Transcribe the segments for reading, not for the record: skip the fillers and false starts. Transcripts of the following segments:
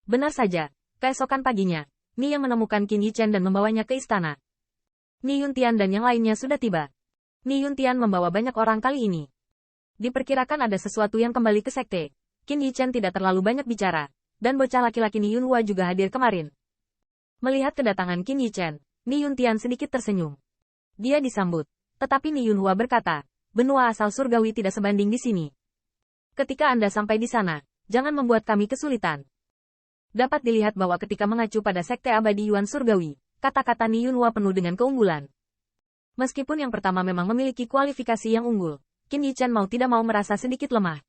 Benar saja, keesokan paginya, Ni Yang menemukan Qin Yichen dan membawanya ke istana. Ni Yuntian dan yang lainnya sudah tiba. Ni Yuntian membawa banyak orang kali ini. Diperkirakan ada sesuatu yang kembali ke sekte. Qin Yichen tidak terlalu banyak bicara, dan bocah laki-laki Ni Yunhua juga hadir kemarin. Melihat kedatangan Qin Yichen, Ni Yuntian sedikit tersenyum. Dia disambut, tetapi Ni Yunhua berkata, benua asal surgawi tidak sebanding di sini. Ketika Anda sampai di sana, jangan membuat kami kesulitan. Dapat dilihat bahwa ketika mengacu pada sekte abadi Yuan surgawi, kata-kata Ni Yunhua penuh dengan keunggulan. Meskipun yang pertama memang memiliki kualifikasi yang unggul, Qin Yichen mau tidak mau merasa sedikit lemah.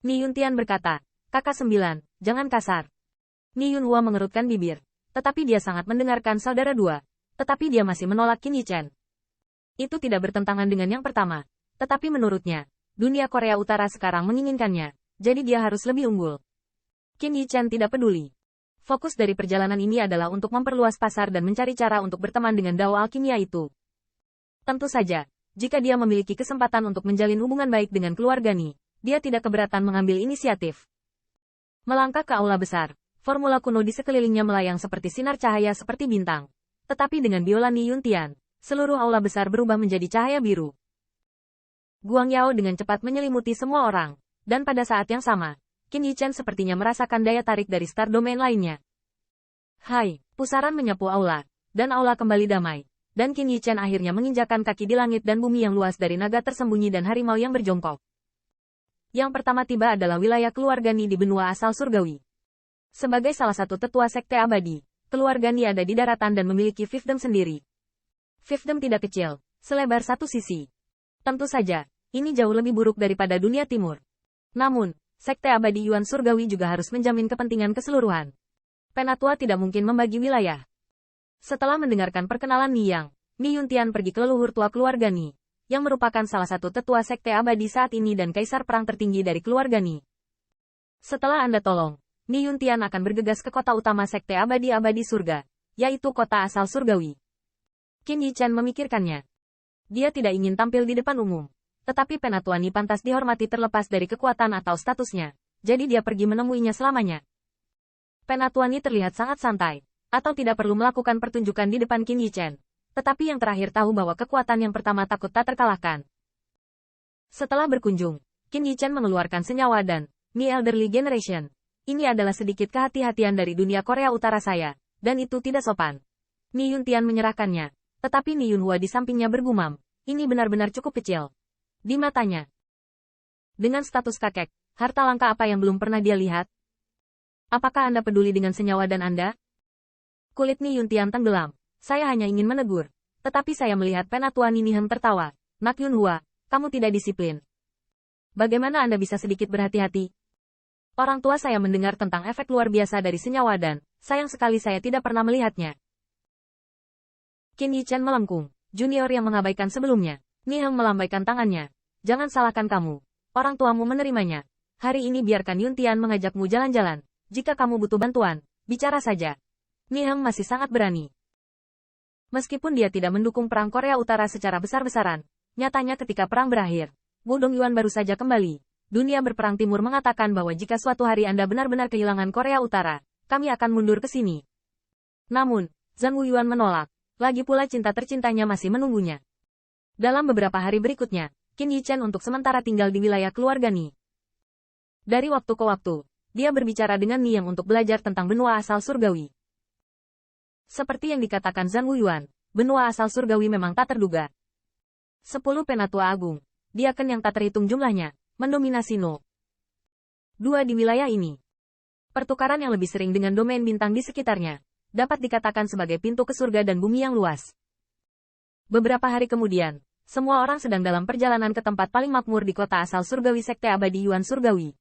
Ni Yuntian berkata, kakak 9, jangan kasar. Ni Yunhua mengerutkan bibir, tetapi dia sangat mendengarkan saudara 2, tetapi dia masih menolak Qin Yichen. Itu tidak bertentangan dengan yang pertama, tetapi menurutnya, dunia Korea Utara sekarang menginginkannya, jadi dia harus lebih unggul. Qin Yichen tidak peduli. Fokus dari perjalanan ini adalah untuk memperluas pasar dan mencari cara untuk berteman dengan Dao Alkimia itu. Tentu saja, jika dia memiliki kesempatan untuk menjalin hubungan baik dengan keluarga Ni, dia tidak keberatan mengambil inisiatif. Melangkah ke aula besar, formula kuno di sekelilingnya melayang seperti sinar cahaya seperti bintang. Tetapi dengan biola Ni Yuntian, seluruh aula besar berubah menjadi cahaya biru. Guang Yao dengan cepat menyelimuti semua orang, dan pada saat yang sama, Qin Yichen sepertinya merasakan daya tarik dari star domain lainnya. Hai, pusaran menyapu aula, dan aula kembali damai. Dan Qin Yichen akhirnya menginjakan kaki di langit dan bumi yang luas dari naga tersembunyi dan harimau yang berjongkok. Yang pertama tiba adalah wilayah keluarga Ni di benua asal surgawi. Sebagai salah satu tetua sekte abadi, keluarga Ni ada di daratan dan memiliki fiefdom sendiri. Fiefdom tidak kecil, selebar satu sisi. Tentu saja, ini jauh lebih buruk daripada dunia timur. Namun, sekte abadi Yuan surgawi juga harus menjamin kepentingan keseluruhan. Penatua tidak mungkin membagi wilayah. Setelah mendengarkan perkenalan Ni Yang, Ni Yuntian pergi ke leluhur tua keluarga Ni, yang merupakan salah satu tetua sekte abadi saat ini dan kaisar perang tertinggi dari keluarga Ni. Setelah Anda tolong, Ni Yuntian akan bergegas ke kota utama sekte abadi-abadi surga, yaitu kota asal surgawi. Qin Yichen memikirkannya. Dia tidak ingin tampil di depan umum, tetapi penatua Ni pantas dihormati terlepas dari kekuatan atau statusnya, jadi dia pergi menemuinya selamanya. Penatua Ni terlihat sangat santai, atau tidak perlu melakukan pertunjukan di depan Qin Yichen, tetapi yang terakhir tahu bahwa kekuatan yang pertama takut tak terkalahkan. Setelah berkunjung, Qin Yichen mengeluarkan senyawa dan, Ni Elderly Generation, ini adalah sedikit kehati-hatian dari dunia Korea Utara saya, dan itu tidak sopan. Ni Yuntian menyerahkannya, tetapi Ni Yunhua di sampingnya bergumam, ini benar-benar cukup kecil. Di matanya. Dengan status kakek, harta langka apa yang belum pernah dia lihat? Apakah Anda peduli dengan senyawa dan Anda? Kulit Ni Yuntian tenggelam. Saya hanya ingin menegur. Tetapi saya melihat penatua Ni Niheng tertawa. Nak Yunhua, kamu tidak disiplin. Bagaimana Anda bisa sedikit berhati-hati? Orang tua saya mendengar tentang efek luar biasa dari senyawa dan, sayang sekali saya tidak pernah melihatnya. Qin Yichen melengkung. Junior yang mengabaikan sebelumnya. Niheng melambaikan tangannya. Jangan salahkan kamu. Orang tuamu menerimanya. Hari ini biarkan Yuntian mengajakmu jalan-jalan. Jika kamu butuh bantuan, bicara saja. Niheng masih sangat berani. Meskipun dia tidak mendukung perang Korea Utara secara besar-besaran, nyatanya ketika perang berakhir, Wudong Yuan baru saja kembali. Dunia berperang timur mengatakan bahwa jika suatu hari Anda benar-benar kehilangan Korea Utara, kami akan mundur ke sini. Namun, Zhang Wuyuan menolak. Lagi pula cinta tercintanya masih menunggunya. Dalam beberapa hari berikutnya, Qin Yichen untuk sementara tinggal di wilayah keluarga Ni. Dari waktu ke waktu, dia berbicara dengan Ni Yang untuk belajar tentang benua asal surgawi. Seperti yang dikatakan Zhang Wuyuan, benua asal surgawi memang tak terduga. 10 penatua agung, diaken yang tak terhitung jumlahnya, mendominasi No. 2 di wilayah ini. Pertukaran yang lebih sering dengan domain bintang di sekitarnya, dapat dikatakan sebagai pintu ke surga dan bumi yang luas. Beberapa hari kemudian, semua orang sedang dalam perjalanan ke tempat paling makmur di kota asal surgawi sekte abadi Yuan surgawi.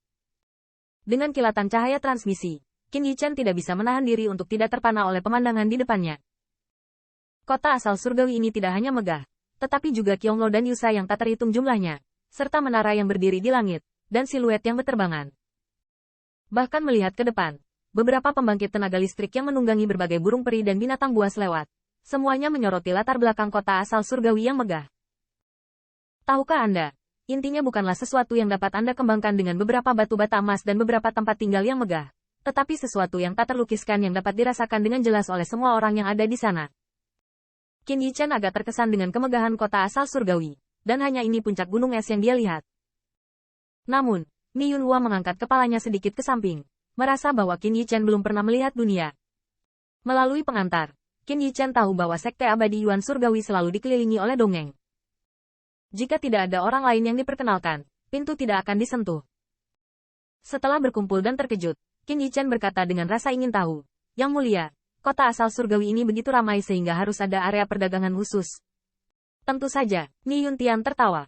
Dengan kilatan cahaya transmisi, Qin Yichen tidak bisa menahan diri untuk tidak terpana oleh pemandangan di depannya. Kota asal surgawi ini tidak hanya megah, tetapi juga Qionglou dan Yusa yang tak terhitung jumlahnya, serta menara yang berdiri di langit, dan siluet yang berterbangan. Bahkan melihat ke depan, beberapa pembangkit tenaga listrik yang menunggangi berbagai burung peri dan binatang buas lewat, semuanya menyoroti latar belakang kota asal surgawi yang megah. Tahukah Anda, intinya bukanlah sesuatu yang dapat Anda kembangkan dengan beberapa batu bata emas dan beberapa tempat tinggal yang megah, Tetapi sesuatu yang tak terlukiskan yang dapat dirasakan dengan jelas oleh semua orang yang ada di sana. Qin Yichen agak terkesan dengan kemegahan kota asal surgawi, dan hanya ini puncak gunung es yang dia lihat. Namun, Ni Yunhua mengangkat kepalanya sedikit ke samping, merasa bahwa Qin Yichen belum pernah melihat dunia. Melalui pengantar, Qin Yichen tahu bahwa sekte abadi Yuan surgawi selalu dikelilingi oleh dongeng. Jika tidak ada orang lain yang diperkenalkan, pintu tidak akan disentuh. Setelah berkumpul dan terkejut, Qin Yichen berkata dengan rasa ingin tahu, "Yang mulia, kota asal surgawi ini begitu ramai sehingga harus ada area perdagangan khusus." Tentu saja, Ni Yuntian tertawa.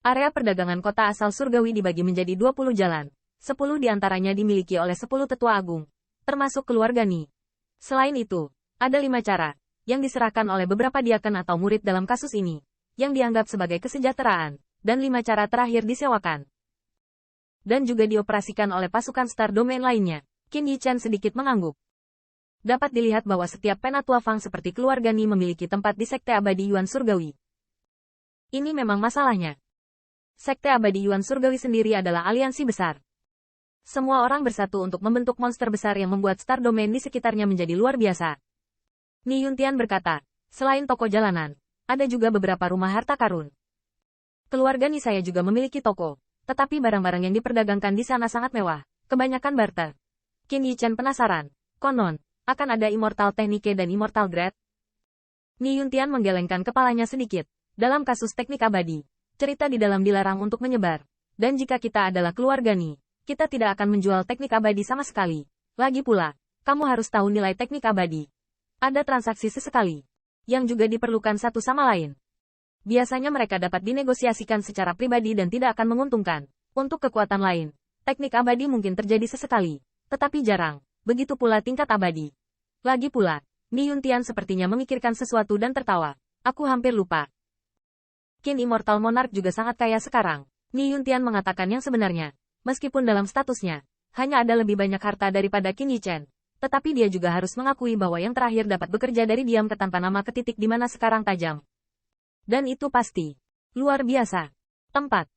Area perdagangan kota asal surgawi dibagi menjadi 20 jalan, 10 diantaranya dimiliki oleh 10 tetua agung, termasuk keluarga Ni. Selain itu, ada 5 cara, yang diserahkan oleh beberapa diaken atau murid dalam kasus ini, yang dianggap sebagai kesejahteraan, dan 5 cara terakhir disewakan. Dan juga dioperasikan oleh pasukan Star Domain lainnya. Qin Yichen sedikit mengangguk. Dapat dilihat bahwa setiap penatua Fang seperti keluarga Ni memiliki tempat di sekte abadi Yuan surgawi. Ini memang masalahnya. Sekte abadi Yuan surgawi sendiri adalah aliansi besar. Semua orang bersatu untuk membentuk monster besar yang membuat Star Domain di sekitarnya menjadi luar biasa. Ni Yuntian berkata, selain toko jalanan, ada juga beberapa rumah harta karun. Keluarga Ni saya juga memiliki toko, tetapi barang-barang yang diperdagangkan di sana sangat mewah, kebanyakan barter. Qin Yichen penasaran, konon, akan ada Immortal Technique dan Immortal Grade? Ni Yuntian menggelengkan kepalanya sedikit. Dalam kasus teknik abadi, cerita di dalam dilarang untuk menyebar. Dan jika kita adalah keluarga Ni, kita tidak akan menjual teknik abadi sama sekali. Lagi pula, kamu harus tahu nilai teknik abadi. Ada transaksi sesekali, yang juga diperlukan satu sama lain. Biasanya mereka dapat dinegosiasikan secara pribadi dan tidak akan menguntungkan. Untuk kekuatan lain, teknik abadi mungkin terjadi sesekali, tetapi jarang. Begitu pula tingkat abadi. Lagi pula, Ni Yuntian sepertinya memikirkan sesuatu dan tertawa. Aku hampir lupa. Qin Immortal Monarch juga sangat kaya sekarang. Ni Yuntian mengatakan yang sebenarnya. Meskipun dalam statusnya, hanya ada lebih banyak harta daripada Qin Yichen. Tetapi dia juga harus mengakui bahwa yang terakhir dapat bekerja dari diam ke tanpa nama ke titik di mana sekarang tajam. Dan itu pasti luar biasa. Tempat